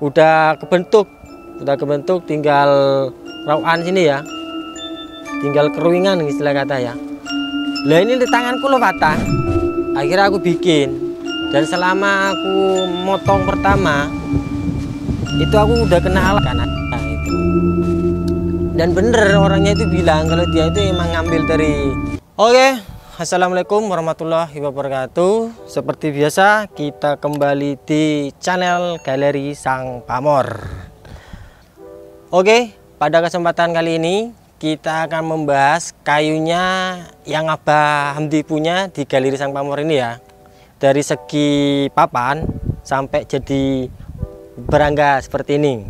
udah kebentuk, tinggal rauan sini ya, tinggal keruingan istilah kata ya. Lah ini di tanganku lo patah, akhirnya aku bikin, dan selama aku motong pertama itu aku udah kena alat kanan itu. Dan bener orangnya itu bilang kalau dia itu emang ngambil dari. Oke. Assalamualaikum warahmatullahi wabarakatuh. Seperti biasa kita kembali di channel Galeri Sang Pamor. Oke, pada kesempatan kali ini kita akan membahas kayunya yang Abah Hamdi punya di Galeri Sang Pamor ini ya. Dari segi papan sampai jadi berangga seperti ini.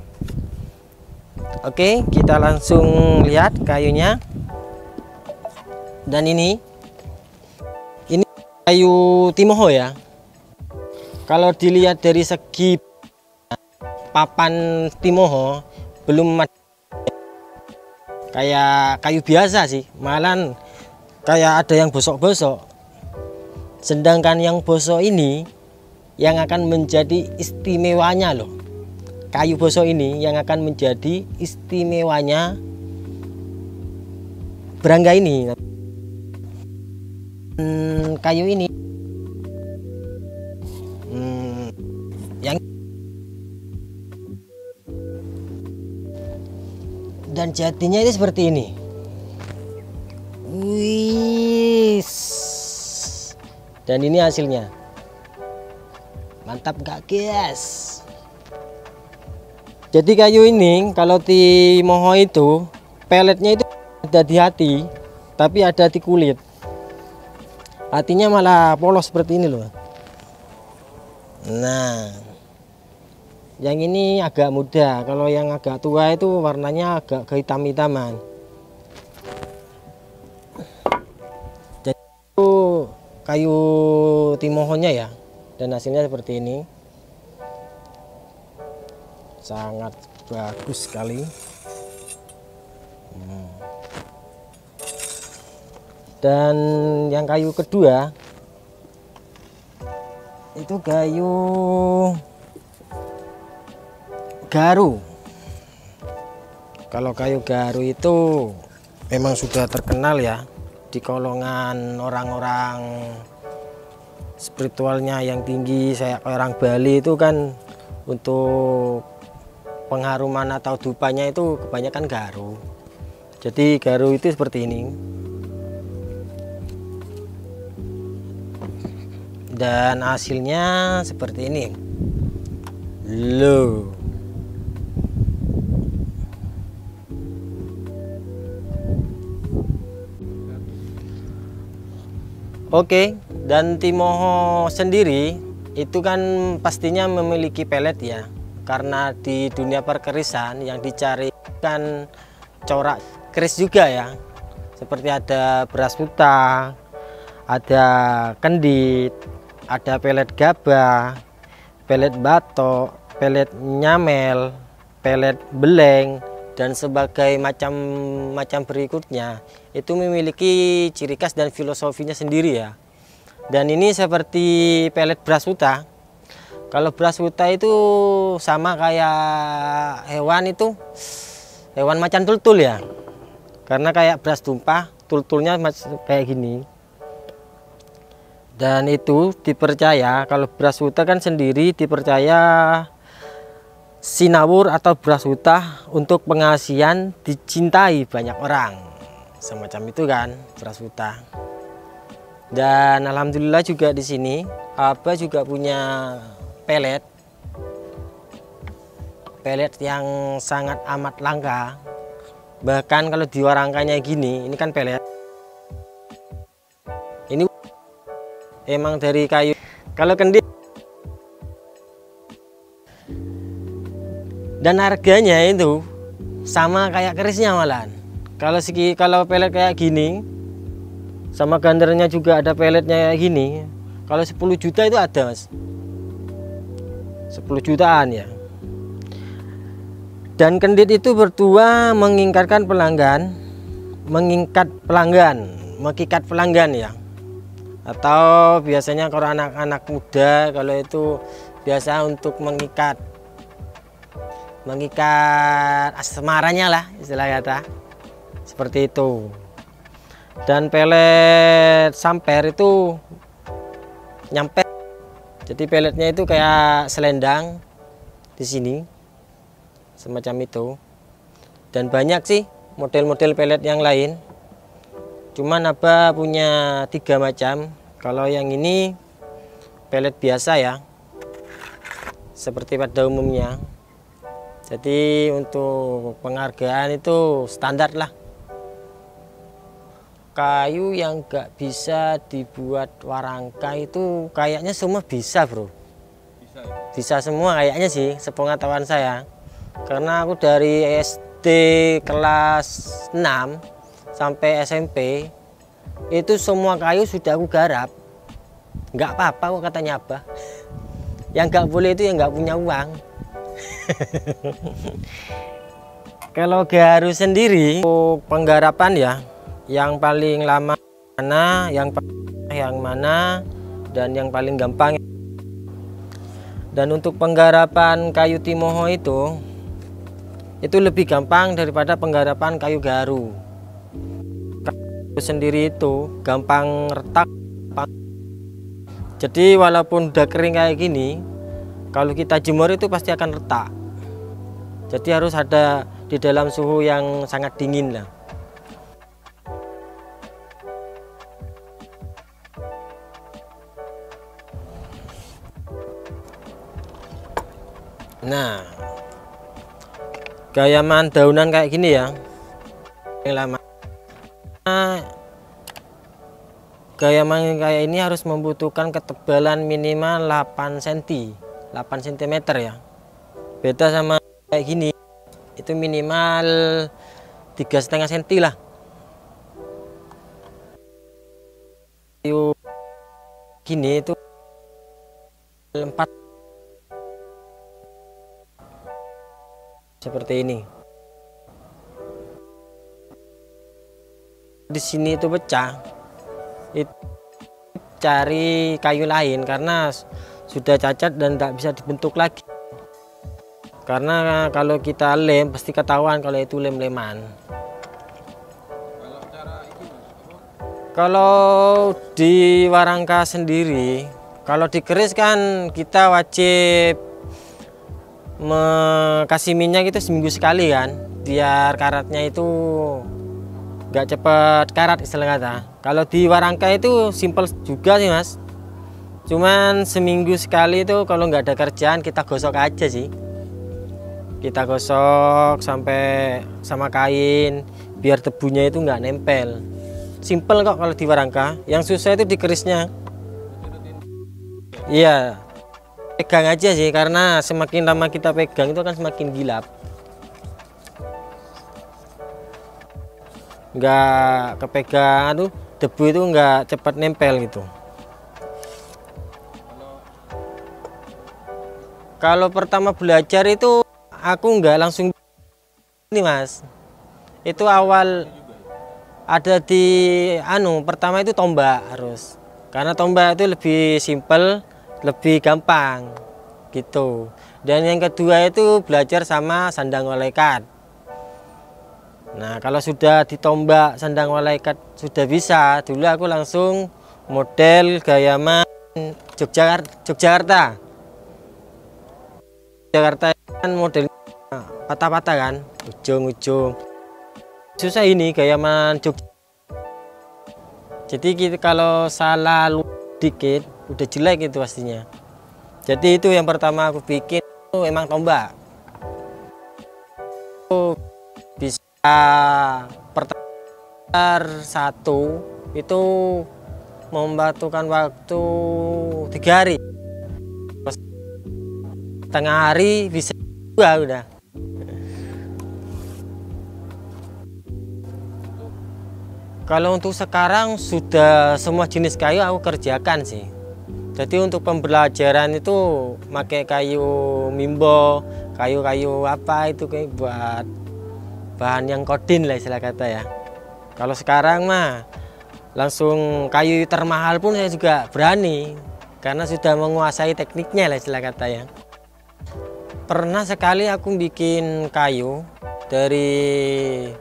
Oke, kita langsung lihat kayunya. Dan ini kayu timoho ya. Kalau dilihat dari segi papan timoho belum kayak kayu biasa sih, malahan kayak ada yang bosok-bosok. Sedangkan yang bosok ini yang akan menjadi istimewanya loh. Kayu bosok ini yang akan menjadi istimewanya berangga ini. Kayu ini yang dan jadinya ini seperti ini. Wis. Dan ini hasilnya. Mantap gak guys? Jadi kayu ini kalau timoho itu peletnya itu ada di hati, tapi ada di kulit. Hatinya malah polos seperti ini loh. Nah, yang ini agak muda. Kalau yang agak tua itu warnanya agak kehitam-hitaman. Jadi itu kayu timohonya ya. Dan hasilnya seperti ini. Sangat bagus sekali. Dan yang kayu kedua itu kayu garu. Kalau kayu garu itu memang sudah terkenal ya di golongan orang-orang spiritualnya yang tinggi. Saya orang Bali itu kan untuk pengharuman atau dupanya itu kebanyakan garu. Jadi garu itu seperti ini. Dan hasilnya seperti ini loh. Oke, dan timoho sendiri itu kan pastinya memiliki pelet ya, karena di dunia perkerisan yang dicari kan corak keris juga ya, seperti ada beras putih, ada kendit, ada pelet gabah, pelet batok, pelet nyamel, pelet beleng, dan sebagai macam berikutnya itu memiliki ciri khas dan filosofinya sendiri ya. Dan ini seperti pelet beras putih. Kalau beras putih itu sama kayak hewan itu, hewan macan tultul ya, karena kayak beras tumpah, tultulnya kayak gini. Dan itu dipercaya kalau beras putih kan sendiri dipercaya sinawur atau beras putih untuk pengasihan dicintai banyak orang, semacam itu kan beras putih. Dan alhamdulillah juga di sini Abah juga punya pelet yang sangat amat langka. Bahkan kalau diwarangkannya gini, ini kan pelet ini emang dari kayu. Kalau kendit dan harganya itu sama kayak kerisnya malahan. Kalau pelet kayak gini sama gandarnya juga ada peletnya kayak gini. Kalau 10 juta itu ada mas, 10 jutaan ya. Dan kendit itu berdua mengikat pelanggan ya. Atau biasanya kalau anak-anak muda kalau itu biasa untuk mengikat mengikat asmaranya lah istilah kata, seperti itu. Dan pelet samper itu nyampe, jadi peletnya itu kayak selendang di sini semacam itu. Dan banyak sih model-model pelet yang lain, cuman Abah punya 3 macam. Kalau yang ini pelet biasa ya, seperti pada umumnya. Jadi untuk penghargaan itu standar lah. Kayu yang gak bisa dibuat warangka itu kayaknya semua bisa, bro. Bisa ya? Bisa semua kayaknya sih, sepengetahuan saya. Karena aku dari SD kelas 6 sampai SMP itu semua kayu sudah aku garap. Nggak apa-apa kok katanya Abah. Yang nggak boleh itu yang nggak punya uang. Kalau garu sendiri penggarapan ya, yang paling lama mana, yang mana, dan yang paling gampang. Dan untuk penggarapan kayu timoho itu lebih gampang daripada penggarapan kayu garu. Kayu sendiri itu gampang retak. Jadi walaupun udah kering kayak gini, kalau kita jemur itu pasti akan retak. Jadi harus ada di dalam suhu yang sangat dingin lah. Nah, gayaman daunan kayak gini ya, yang lama. Gayaman kayak ini harus membutuhkan ketebalan minimal 8 cm, 8 cm ya. Beda sama kayak gini, itu minimal 3,5 cm lah. Kayu gini itu 4 seperti ini. Di sini itu pecah, itu cari kayu lain karena sudah cacat dan tidak bisa dibentuk lagi. Karena kalau kita lem pasti ketahuan kalau itu lem-leman. Kalau cara ini Mas, apa? Kalau di warangka sendiri, kalau dikeris kan kita wajib kasih minyak itu seminggu sekali kan, biar karatnya itu nggak cepet karat istilah kata. Kalau di warangka itu simple juga sih Mas, cuman seminggu sekali itu kalau nggak ada kerjaan kita gosok aja sih. Kita gosok sampai sama kain biar debunya itu nggak nempel. Simple kok kalau di warangka, yang susah itu dikerisnya. Iya, pegang aja sih, karena semakin lama kita pegang itu akan semakin gilap. Nggak kepegang tuh debu itu nggak cepat nempel gitu. Kalau pertama belajar itu aku nggak langsung ini Mas. Itu awal ada di pertama itu tombak harus. Karena tombak itu lebih simple, lebih gampang gitu. Dan yang kedua itu belajar sama sandang walekat. Nah, kalau sudah ditombak sandang walekat sudah bisa, dulu aku langsung model gayaman Yogyakarta. Jakarta kan model patah-patah kan, ujung-ujung. Susah ini gayaman Jogja. Jadi kita kalau salah dikit udah jelek itu pastinya. Jadi itu yang pertama aku bikin itu emang tombak. Bisa pertanyaan 1 itu membutuhkan waktu 3 hari. Tengah hari bisa 2 udah. Kalau untuk sekarang sudah semua jenis kayu aku kerjakan sih. Jadi untuk pembelajaran itu pakai kayu mimbo, kayu-kayu apa itu kayak buat bahan yang kodin lah istilah kata ya. Kalau sekarang mah langsung kayu termahal pun saya juga berani karena sudah menguasai tekniknya lah istilah kata ya. Pernah sekali aku bikin kayu dari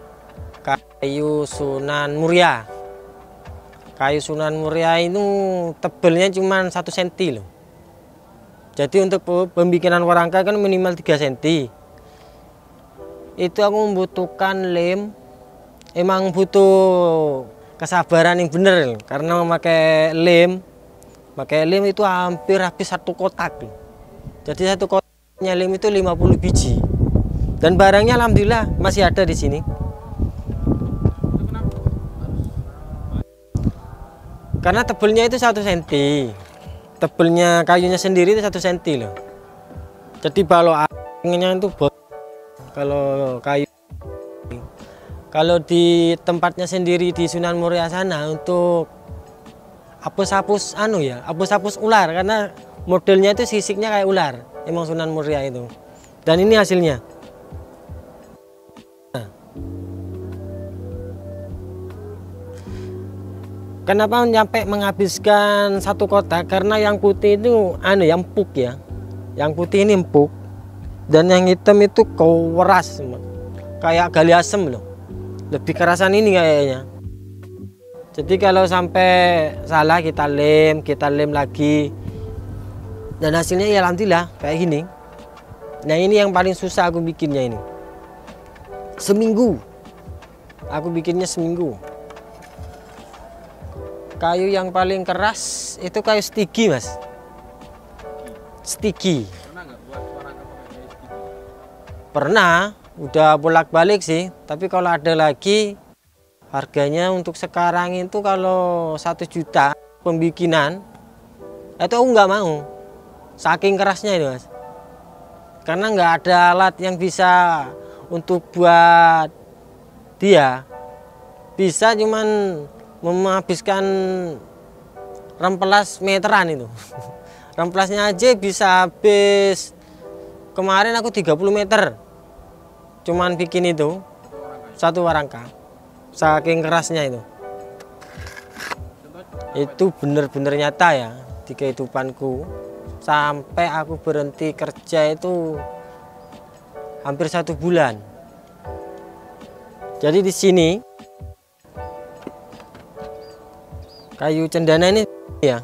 kayu Sunan Muria. Kayu Sunan Muria itu tebelnya cuma 1 cm loh. Jadi untuk pembikinan warangka kan minimal 3 cm. Itu aku membutuhkan lem. Emang butuh kesabaran yang bener karena memakai lem. Pakai lem itu hampir habis 1 kotak. Jadi 1 kotaknya lem itu 50 biji. Dan barangnya alhamdulillah masih ada di sini. Karena tebelnya itu 1 cm. Tebelnya kayunya sendiri itu 1 cm loh. Jadi kalau anginnya itu kalau kayu. Kalau di tempatnya sendiri di Sunan Muria sana untuk hapus-hapus hapus-hapus ular karena modelnya itu sisiknya kayak ular. Emang Sunan Muria itu. Dan ini hasilnya. Nah. Kenapa nyampe menghabiskan 1 kotak? Karena yang putih itu yang empuk ya. Yang putih ini empuk. Dan yang hitam itu keras. Kayak gali asem loh. Lebih kerasan ini kayaknya. Jadi kalau sampai salah kita lem lagi. Dan hasilnya ya alhamdulillah kayak gini. Nah ini yang paling susah aku bikinnya ini. Seminggu. Aku bikinnya seminggu. Kayu yang paling keras itu kayu stigi mas. Stigi. Pernah nggak buat warangka pakai kayu stigi? Pernah. Udah bolak-balik sih, tapi kalau ada lagi harganya untuk sekarang itu kalau 1 juta pembikinan itu aku nggak mau, saking kerasnya itu mas. Karena nggak ada alat yang bisa untuk buat dia, bisa cuman menghabiskan remplas meteran itu. Remplasnya aja bisa habis, kemarin aku 30 meter. Cuman bikin itu 1 warangka, saking kerasnya itu bener-bener nyata ya di kehidupanku. Sampai aku berhenti kerja itu hampir 1 bulan. Jadi di sini kayu cendana ini ya,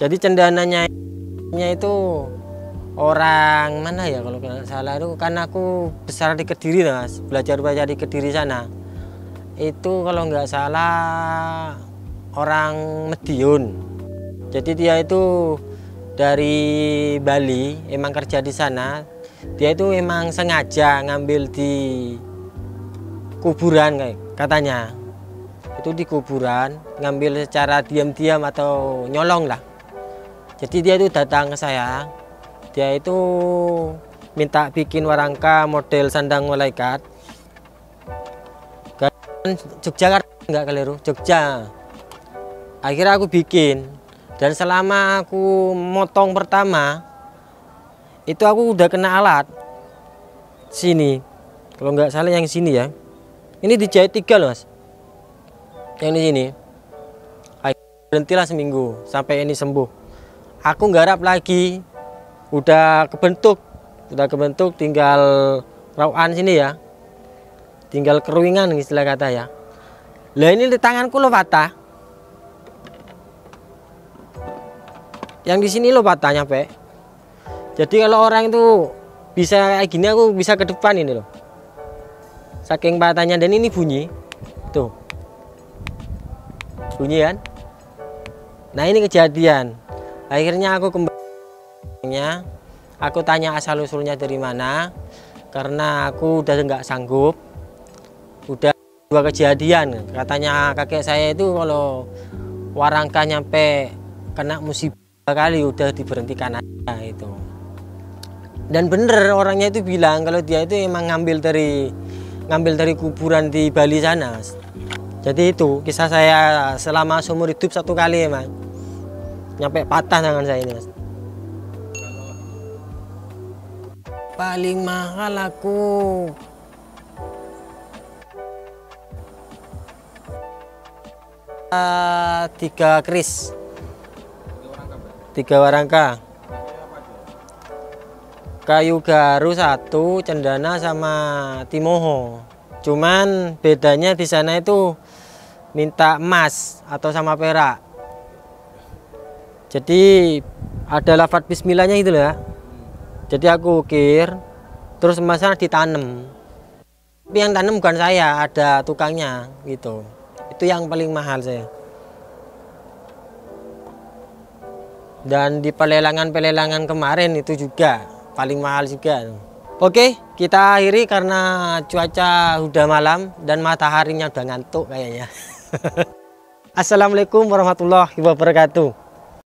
jadi cendananya itu orang mana ya kalau nggak salah itu, kan aku besar di Kediri mas, belajar di Kediri sana. Itu kalau nggak salah orang Madiun. Jadi dia itu dari Bali, emang kerja di sana. Dia itu emang sengaja ngambil di kuburan kayak katanya. Itu di kuburan ngambil secara diam-diam atau nyolong lah. Jadi dia itu datang ke saya. Dia itu minta bikin warangka model sandang malaikat. Jogja enggak keliru, Jogja. Akhirnya aku bikin. Dan selama aku motong pertama, itu aku udah kena alat. Sini. Kalau nggak salah yang sini ya. Ini dijahit 3 loh mas. Yang di sini. Akhirnya berhentilah seminggu sampai ini sembuh. Aku nggarap lagi. Udah kebentuk tinggal rawan sini ya, tinggal keruingan istilah kata ya. Lah ini di tanganku lo patah, yang di sini lo patah nyampe. Jadi kalau orang itu bisa kayak gini, aku bisa ke depan ini loh, saking patahnya. Dan ini bunyi tuh, bunyi kan. Nah ini kejadian. Akhirnya aku kembali. Aku tanya asal usulnya dari mana, karena aku udah nggak sanggup. Udah 2 kejadian, katanya kakek saya itu kalau warangka nyampe kena musibah kali udah diberhentikan aja itu. Dan bener orangnya itu bilang kalau dia itu emang ngambil dari kuburan di Bali sana. Jadi itu kisah saya selama seumur hidup 1 kali emang nyampe patah tangan saya ini mas. Paling mahal aku 3 kris, 3 warangka. Kayu garu satu, cendana sama timoho. Cuman bedanya di sana itu minta emas atau sama perak. Jadi ada lafadz bismillahnya itu lah. Jadi aku ukir, terus emasnya ditanam. Tapi yang tanam bukan saya, ada tukangnya gitu. Itu yang paling mahal saya. Dan di pelelangan kemarin itu juga paling mahal juga. Oke, kita akhiri karena cuaca udah malam dan mataharinya udah ngantuk kayaknya. Assalamualaikum warahmatullahi wabarakatuh.